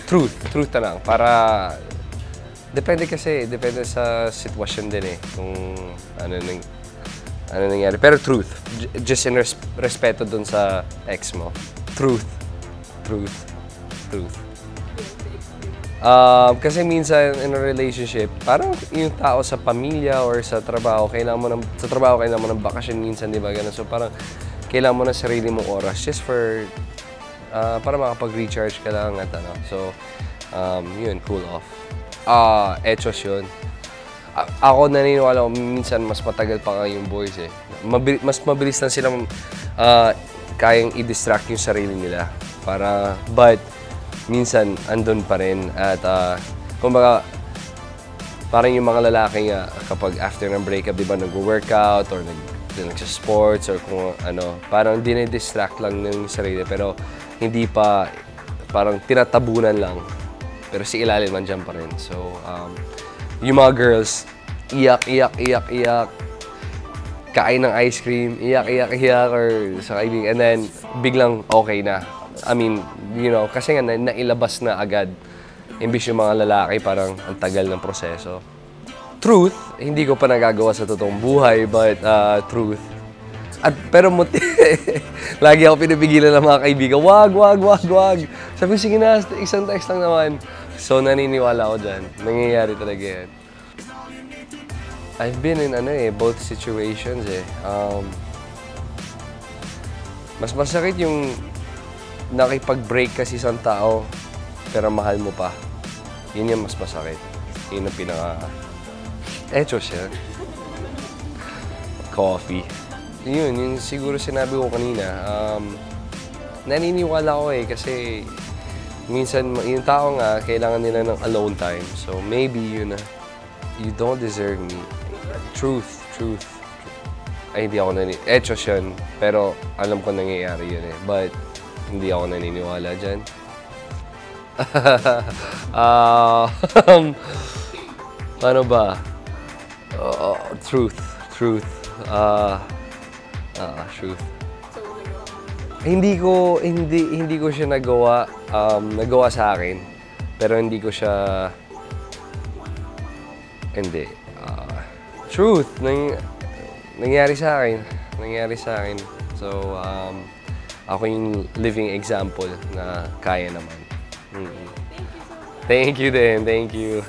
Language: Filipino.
truth na lang. Para, depende sa sitwasyon din eh, kung ano nangyari. Pero truth, just in respeto dun sa ex mo. Truth. Kasi minsan in a relationship, parang yung tao sa pamilya or sa trabaho, kailangan mo ng bakasyon minsan, di ba? Ganun. So parang kailangan mo ng sarili mong oras just for, para makapag-recharge ka lang at ano. So, yun, cool off. Etos yun. Ako naniniwala ko, minsan mas matagal pa nga yung boys eh. Mas mabilis lang silang kayang i-distract yung sarili nila. But, minsan, andun pa rin. At, kumbaga, parang yung mga lalaki nga, kapag after ng breakup, di ba, nag-workout or nag-sports or kung ano, parang dinidistract lang ng sarili. Pero, hindi pa, parang tinatabunan lang. Pero si ilalim nandiyan pa rin. So, yung mga girls, iyak, kain ng ice cream, iyak, or sa kaibigan, and then, biglang okay na. I mean, you know, kasi nga nailabas na agad. Imbis yung mga lalaki, parang ang tagal ng proseso. Truth, hindi ko pa nagagawa sa totoong buhay, but truth. Pero lagi ako pinapigilan ng mga kaibigan, wag. Sabi, sige na, isang text lang naman. So, naniniwala ako dyan. Nangyayari talaga yan. I've been in both situations eh. Mas masakit yung nakipag-break kasi isang tao, pero mahal mo pa. Yun yung mas masakit. Yun ang etos yan. Coffee. Yun, yung siguro sinabi ko kanina. Naniniwala ko eh, kasi minsan yung tao nga, kailangan nila ng alone time. So maybe yun na, you don't deserve me. Truth. Ay, hindi ako etos yun, pero alam ko nangyayari yun eh. But, hindi ako naniniwala dyan. Ano ba? Truth. Truth. Hindi ko siya nagawa sa akin, pero hindi ko siya, truth, nangyari sa akin. So, ako yung living example na kaya naman. Thank you din, thank you.